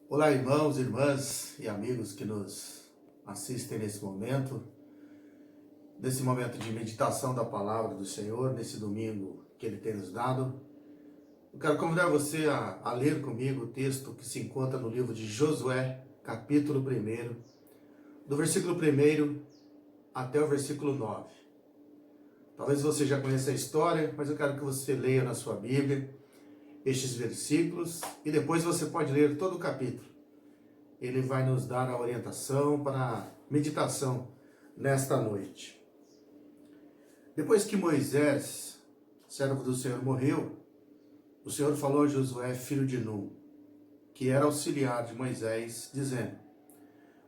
Olá, irmãos, irmãs e amigos que nos assistem nesse momento de meditação da palavra do Senhor, nesse domingo que Ele tem nos dado. Eu quero convidar você a ler comigo o texto que se encontra no livro de Josué, capítulo 1, do versículo 1 até o versículo 9. Talvez você já conheça a história, mas eu quero que você leia na sua Bíblia estes versículos e depois você pode ler todo o capítulo. Ele vai nos dar a orientação para a meditação nesta noite. Depois que Moisés, servo do Senhor, morreu, o Senhor falou a Josué, filho de Nun, que era auxiliar de Moisés, dizendo: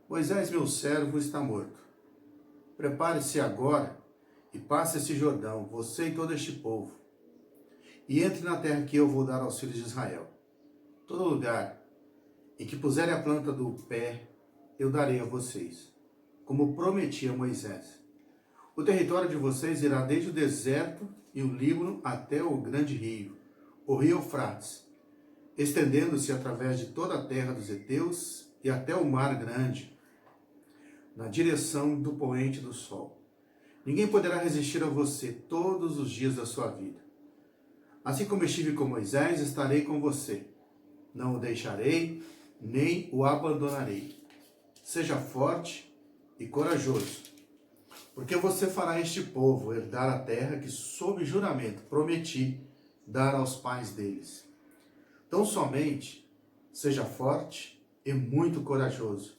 Moisés, meu servo, está morto. Prepare-se agora e passe esse Jordão, você e todo este povo, e entre na terra que eu vou dar aos filhos de Israel. Todo lugar em que puserem a planta do pé, eu darei a vocês, como prometi a Moisés. O território de vocês irá desde o deserto e o Líbano até o grande rio, o rio Eufrates, estendendo-se através de toda a terra dos heteus e até o mar grande, na direção do poente do sol. Ninguém poderá resistir a você todos os dias da sua vida. Assim como estive com Moisés, estarei com você. Não o deixarei, nem o abandonarei. Seja forte e corajoso, porque você fará este povo herdar a terra que, sob juramento, prometi dar aos pais deles. Tão somente seja forte e muito corajoso,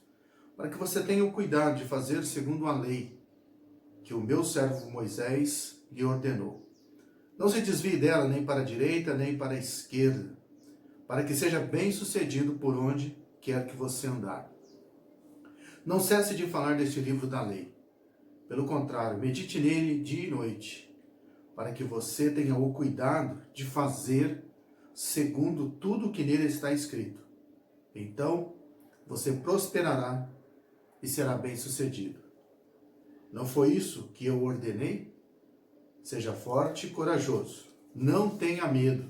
para que você tenha o cuidado de fazer segundo a lei que o meu servo Moisés lhe ordenou. Não se desvie dela nem para a direita, nem para a esquerda, para que seja bem-sucedido por onde quer que você andar. Não cesse de falar deste livro da lei. Pelo contrário, medite nele dia e noite, para que você tenha o cuidado de fazer segundo tudo o que nele está escrito. Então, você prosperará e será bem-sucedido. Não foi isso que eu ordenei? Seja forte e corajoso. Não tenha medo,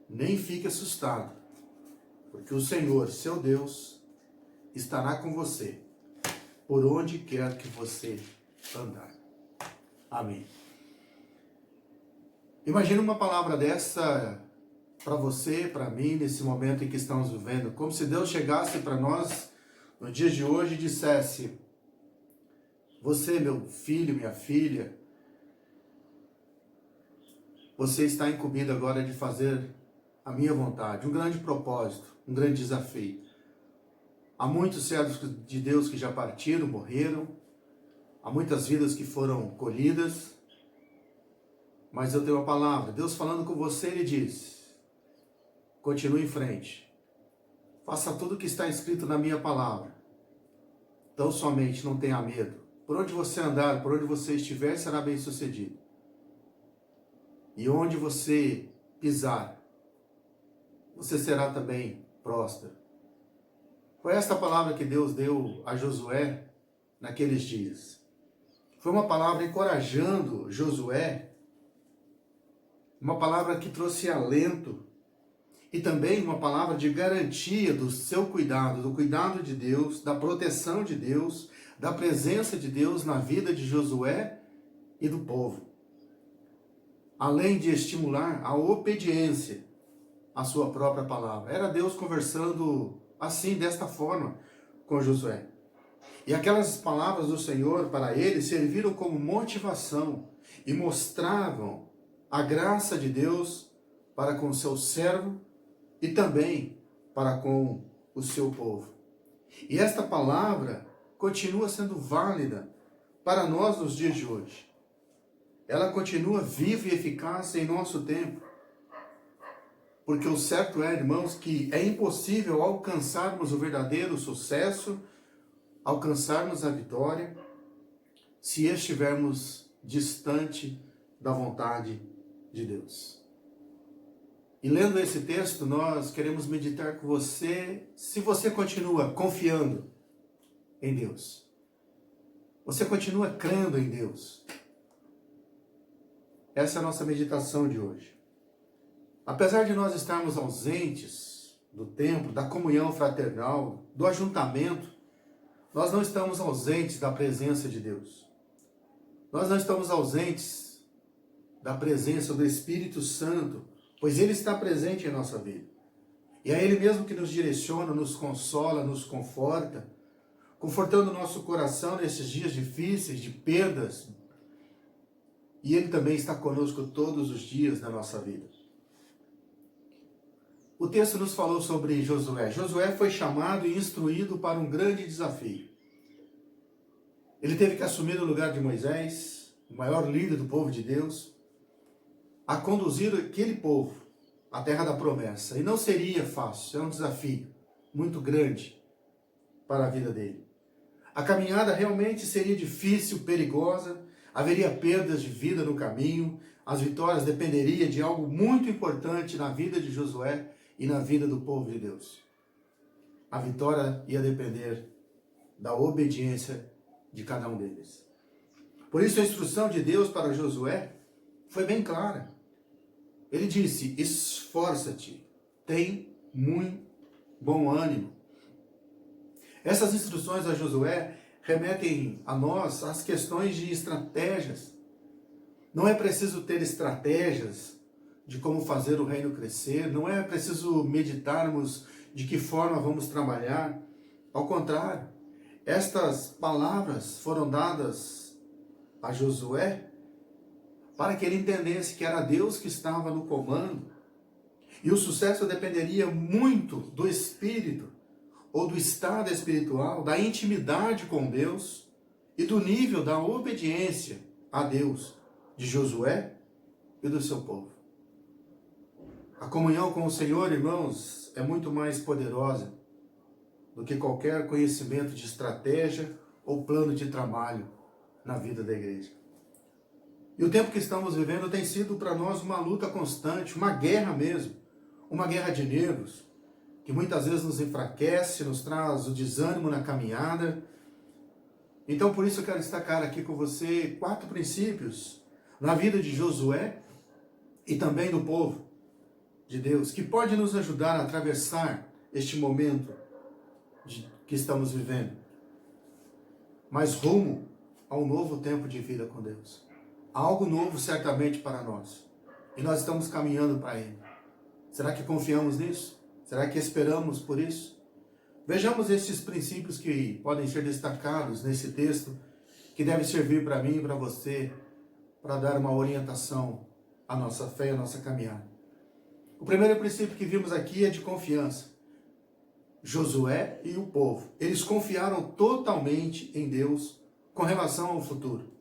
nem fique assustado, porque o Senhor, seu Deus, estará com você, por onde quer que você andar. Amém. Imagina uma palavra dessa para você, para mim, nesse momento em que estamos vivendo, como se Deus chegasse para nós no dia de hoje e dissesse: você, meu filho, minha filha, você está incumbido agora de fazer a minha vontade, um grande propósito, um grande desafio. Há muitos servos de Deus que já partiram, morreram, há muitas vidas que foram colhidas, mas eu tenho uma palavra. Deus falando com você, Ele diz: continue em frente, faça tudo o que está escrito na minha palavra, então somente não tenha medo. Por onde você andar, por onde você estiver, será bem sucedido. E onde você pisar, você será também próspero. Foi esta palavra que Deus deu a Josué naqueles dias. Foi uma palavra encorajando Josué, uma palavra que trouxe alento e também uma palavra de garantia do seu cuidado, do cuidado de Deus, da proteção de Deus, da presença de Deus na vida de Josué e do povo. Além de estimular a obediência à sua própria palavra. Era Deus conversando assim, desta forma, com Josué. E aquelas palavras do Senhor para ele serviram como motivação e mostravam a graça de Deus para com o seu servo e também para com o seu povo. E esta palavra continua sendo válida para nós nos dias de hoje. Ela continua viva e eficaz em nosso tempo. Porque o certo é, irmãos, que é impossível alcançarmos o verdadeiro sucesso, alcançarmos a vitória, se estivermos distante da vontade de Deus. E lendo esse texto, nós queremos meditar com você, se você continua confiando em Deus. Você continua crendo em Deus. Essa é a nossa meditação de hoje. Apesar de nós estarmos ausentes do templo, da comunhão fraternal, do ajuntamento, nós não estamos ausentes da presença de Deus. Nós não estamos ausentes da presença do Espírito Santo, pois Ele está presente em nossa vida. E é Ele mesmo que nos direciona, nos consola, nos conforta, confortando o nosso coração nesses dias difíceis, de perdas. E Ele também está conosco todos os dias da nossa vida. O texto nos falou sobre Josué. Josué foi chamado e instruído para um grande desafio. Ele teve que assumir o lugar de Moisés, o maior líder do povo de Deus, a conduzir aquele povo à terra da promessa. E não seria fácil, é um desafio muito grande para a vida dele. A caminhada realmente seria difícil, perigosa, haveria perdas de vida no caminho, as vitórias dependeriam de algo muito importante na vida de Josué e na vida do povo de Deus. A vitória ia depender da obediência de cada um deles. Por isso a instrução de Deus para Josué foi bem clara. Ele disse: esforça-te, tem muito bom ânimo. Essas instruções a Josué remetem a nós às questões de estratégias. Não é preciso ter estratégias de como fazer o reino crescer, não é preciso meditarmos de que forma vamos trabalhar. Ao contrário, estas palavras foram dadas a Josué para que ele entendesse que era Deus que estava no comando e o sucesso dependeria muito do espírito ou do estado espiritual, da intimidade com Deus e do nível da obediência a Deus de Josué e do seu povo. A comunhão com o Senhor, irmãos, é muito mais poderosa do que qualquer conhecimento de estratégia ou plano de trabalho na vida da igreja. E o tempo que estamos vivendo tem sido para nós uma luta constante, uma guerra mesmo, uma guerra de nervos, que muitas vezes nos enfraquece, nos traz o desânimo na caminhada. Então, por isso eu quero destacar aqui com você 4 princípios na vida de Josué e também do povo de Deus, que pode nos ajudar a atravessar este momento que estamos vivendo, mas rumo ao novo tempo de vida com Deus. Há algo novo certamente para nós, e nós estamos caminhando para Ele. Será que confiamos nisso? Será que esperamos por isso? Vejamos estes princípios que podem ser destacados nesse texto, que deve servir para mim e para você, para dar uma orientação à nossa fé e à nossa caminhada. O primeiro princípio que vimos aqui é de confiança. Josué e o povo, eles confiaram totalmente em Deus com relação ao futuro.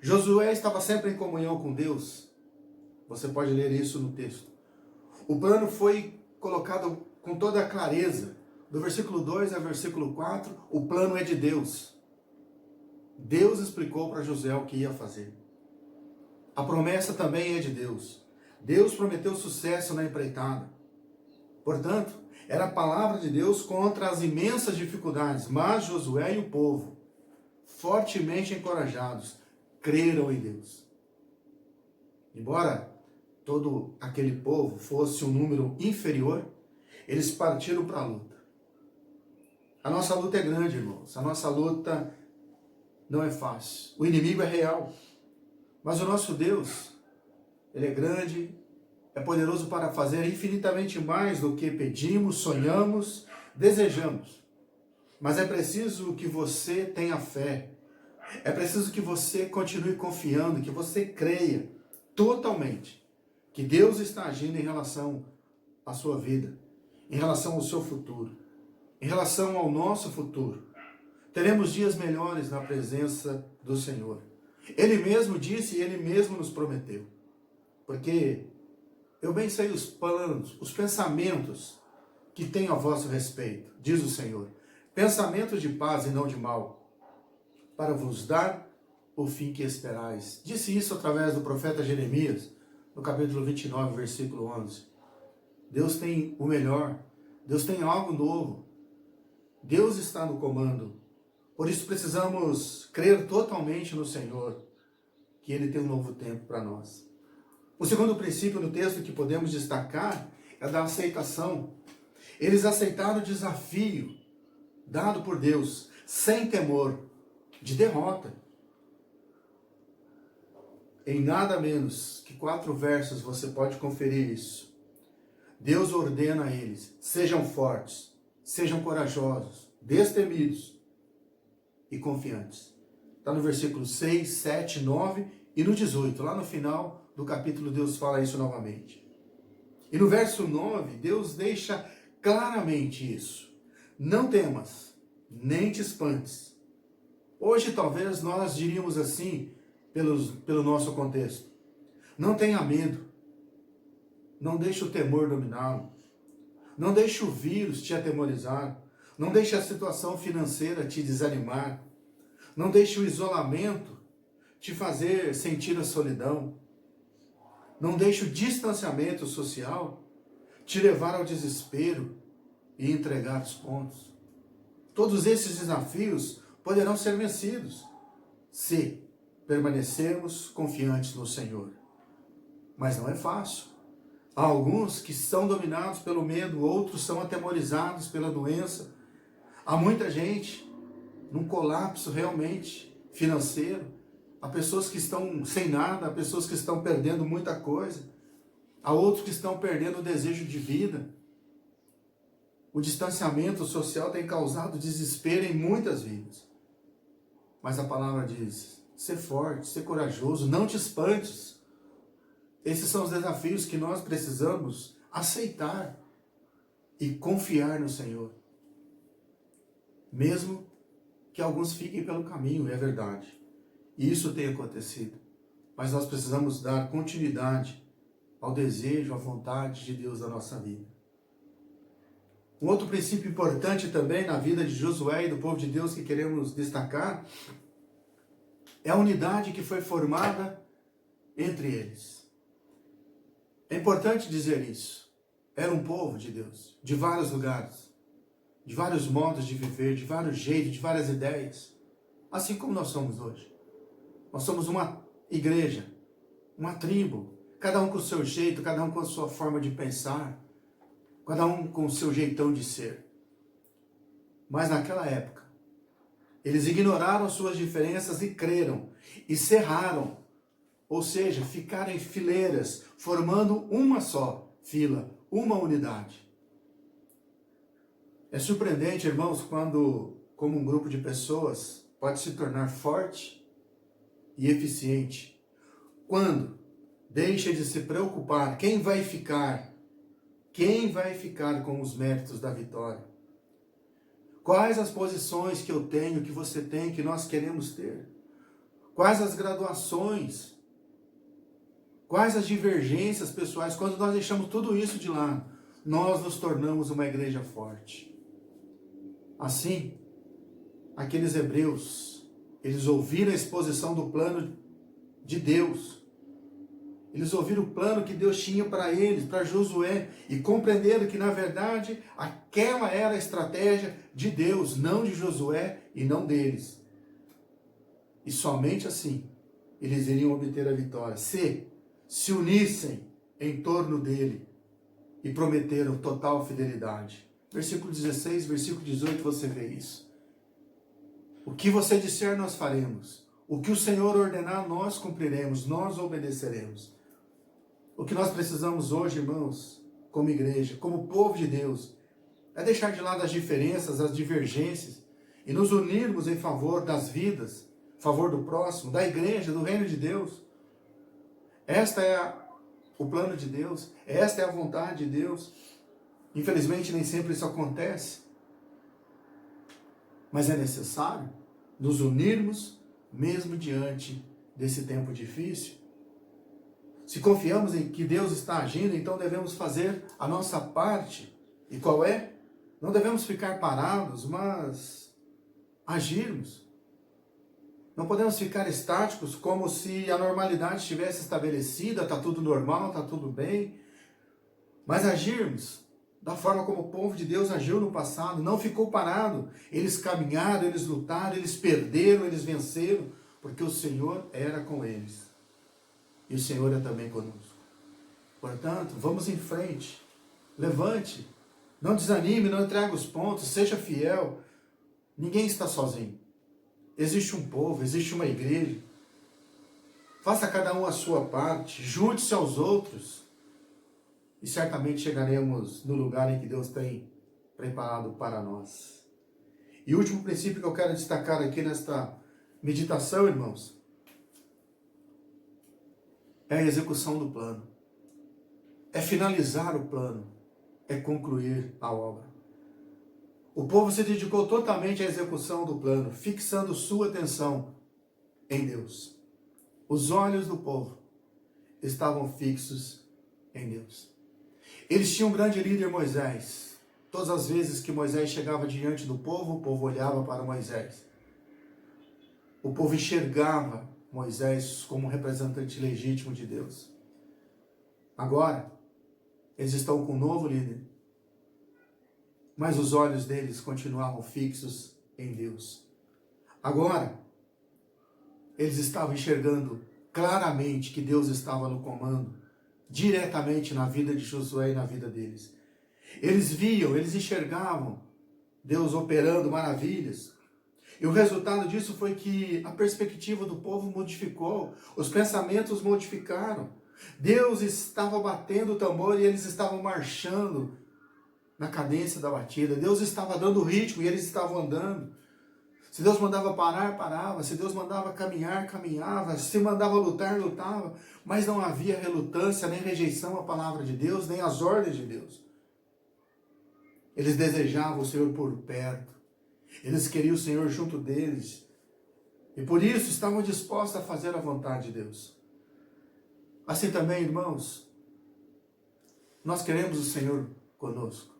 Josué estava sempre em comunhão com Deus. Você pode ler isso no texto. O plano foi colocado com toda a clareza. Do versículo 2 ao versículo 4, o plano é de Deus. Deus explicou para Josué o que ia fazer. A promessa também é de Deus. Deus prometeu sucesso na empreitada. Portanto, era a palavra de Deus contra as imensas dificuldades, mas Josué e o povo, fortemente encorajados, creram em Deus. Embora todo aquele povo fosse um número inferior, eles partiram para a luta. A nossa luta é grande, irmãos. A nossa luta não é fácil. O inimigo é real. Mas o nosso Deus, Ele é grande, é poderoso para fazer infinitamente mais do que pedimos, sonhamos, desejamos. Mas é preciso que você tenha fé. É preciso que você continue confiando, que você creia totalmente que Deus está agindo em relação à sua vida, em relação ao seu futuro, em relação ao nosso futuro. Teremos dias melhores na presença do Senhor. Ele mesmo disse e Ele mesmo nos prometeu. Porque eu bem sei os planos, os pensamentos que tenho a vosso respeito, diz o Senhor. Pensamentos de paz e não de mal, para vos dar o fim que esperais. Disse isso através do profeta Jeremias, no capítulo 29, versículo 11. Deus tem o melhor, Deus tem algo novo, Deus está no comando. Por isso precisamos crer totalmente no Senhor, que Ele tem um novo tempo para nós. O segundo princípio do texto que podemos destacar é da aceitação. Eles aceitaram o desafio dado por Deus, sem temor de derrota. Em nada menos que 4 versos você pode conferir isso. Deus ordena a eles: sejam fortes, sejam corajosos, destemidos e confiantes. Está no versículo 6, 7, 9 e no 18. Lá no final do capítulo Deus fala isso novamente. E no verso 9, Deus deixa claramente isso. Não temas, nem te espantes. Hoje talvez nós diríamos assim, pelo nosso contexto. Não tenha medo. Não deixe o temor dominá-lo. Não deixe o vírus te atemorizar. Não deixe a situação financeira te desanimar. Não deixe o isolamento te fazer sentir a solidão. Não deixe o distanciamento social te levar ao desespero e entregar os pontos. Todos esses desafios poderão ser vencidos se permanecermos confiantes no Senhor. Mas não é fácil. Há alguns que são dominados pelo medo, outros são atemorizados pela doença. Há muita gente num colapso realmente financeiro. Há pessoas que estão sem nada, há pessoas que estão perdendo muita coisa. Há outros que estão perdendo o desejo de vida. O distanciamento social tem causado desespero em muitas vidas. Mas a palavra diz: ser forte, ser corajoso, não te espantes. Esses são os desafios que nós precisamos aceitar e confiar no Senhor. Mesmo que alguns fiquem pelo caminho, é verdade. E isso tem acontecido. Mas nós precisamos dar continuidade ao desejo, à vontade de Deus na nossa vida. Um outro princípio importante também na vida de Josué e do povo de Deus que queremos destacar é a unidade que foi formada entre eles. É importante dizer isso. Era um povo de Deus, de vários lugares, de vários modos de viver, de vários jeitos, de várias ideias. Assim como nós somos hoje. Nós somos uma igreja, uma tribo, cada um com o seu jeito, cada um com a sua forma de pensar, cada um com o seu jeitão de ser. Mas naquela época, eles ignoraram suas diferenças e creram, e cerraram, ou seja, ficaram em fileiras, formando uma só fila, uma unidade. É surpreendente, irmãos, quando, como um grupo de pessoas, pode se tornar forte e eficiente. Quando deixa de se preocupar quem vai ficar com os méritos da vitória. Quais as posições que eu tenho, que você tem, que nós queremos ter? Quais as graduações? Quais as divergências pessoais? Quando nós deixamos tudo isso de lado, nós nos tornamos uma igreja forte. Assim, aqueles hebreus, eles ouviram a exposição do plano de Deus. Eles ouviram o plano que Deus tinha para eles, para Josué, e compreenderam que, na verdade, aquela era a estratégia de Deus, não de Josué e não deles. E somente assim eles iriam obter a vitória, se unissem em torno dele e prometeram total fidelidade. Versículo 16, versículo 18, você vê isso. O que você disser, nós faremos. O que o Senhor ordenar, nós cumpriremos, nós obedeceremos. O que nós precisamos hoje, irmãos, como igreja, como povo de Deus, é deixar de lado as diferenças, as divergências, e nos unirmos em favor das vidas, em favor do próximo, da igreja, do reino de Deus. Esta é o plano de Deus, esta é a vontade de Deus. Infelizmente, nem sempre isso acontece, mas é necessário nos unirmos mesmo diante desse tempo difícil. Se confiamos em que Deus está agindo, então devemos fazer a nossa parte. E qual é? Não devemos ficar parados, mas agirmos. Não podemos ficar estáticos como se a normalidade estivesse estabelecida, está tudo normal, está tudo bem. Mas agirmos da forma como o povo de Deus agiu no passado, não ficou parado. Eles caminharam, eles lutaram, eles perderam, eles venceram, porque o Senhor era com eles. E o Senhor é também conosco. Portanto, vamos em frente. Levante Não desanime, não entregue os pontos, seja fiel. Ninguém está sozinho. Existe um povo, existe uma igreja. Faça cada um a sua parte, junte-se aos outros. E certamente chegaremos no lugar em que Deus tem preparado para nós. E o último princípio que eu quero destacar aqui nesta meditação, irmãos, é a execução do plano. É finalizar o plano. É concluir a obra. O povo se dedicou totalmente à execução do plano, fixando sua atenção em Deus. Os olhos do povo estavam fixos em Deus. Eles tinham um grande líder, Moisés. Todas as vezes que Moisés chegava diante do povo, o povo olhava para Moisés. O povo enxergava Moisés como representante legítimo de Deus. Agora, eles estão com um novo líder. Mas os olhos deles continuavam fixos em Deus. Agora, eles estavam enxergando claramente que Deus estava no comando, diretamente na vida de Josué e na vida deles. Eles viam, eles enxergavam Deus operando maravilhas. E o resultado disso foi que a perspectiva do povo modificou, os pensamentos modificaram. Deus estava batendo o tambor e eles estavam marchando na cadência da batida. Deus estava dando ritmo e eles estavam andando. Se Deus mandava parar, parava. Se Deus mandava caminhar, caminhava. Se mandava lutar, lutava. Mas não havia relutância nem rejeição à palavra de Deus, nem às ordens de Deus. Eles desejavam o Senhor por perto. Eles queriam o Senhor junto deles. E por isso estavam dispostos a fazer a vontade de Deus. Assim também, irmãos, nós queremos o Senhor conosco.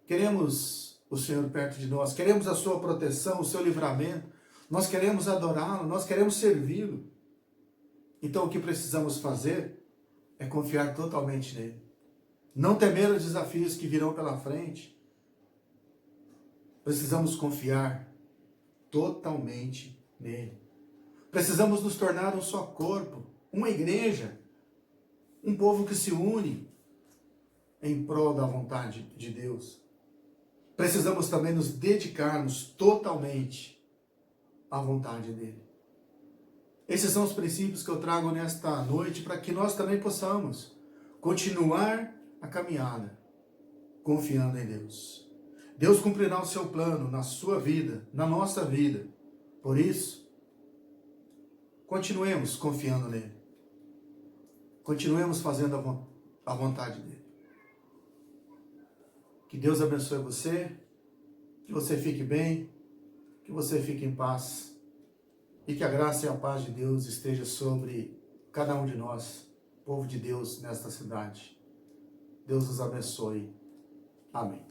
Queremos o Senhor perto de nós. Queremos a sua proteção, o seu livramento. Nós queremos adorá-lo, nós queremos servi-lo. Então o que precisamos fazer é confiar totalmente nele. Não temer os desafios que virão pela frente. Precisamos confiar totalmente nele. Precisamos nos tornar um só corpo, uma igreja, um povo que se une em prol da vontade de Deus. Precisamos também nos dedicarmos totalmente à vontade dele. Esses são os princípios que eu trago nesta noite para que nós também possamos continuar a caminhada confiando em Deus. Deus cumprirá o seu plano na sua vida, na nossa vida. Por isso, continuemos confiando nele. Continuemos fazendo a vontade dele. Que Deus abençoe você, que você fique bem, que você fique em paz e que a graça e a paz de Deus esteja sobre cada um de nós, povo de Deus nesta cidade. Deus os abençoe. Amém.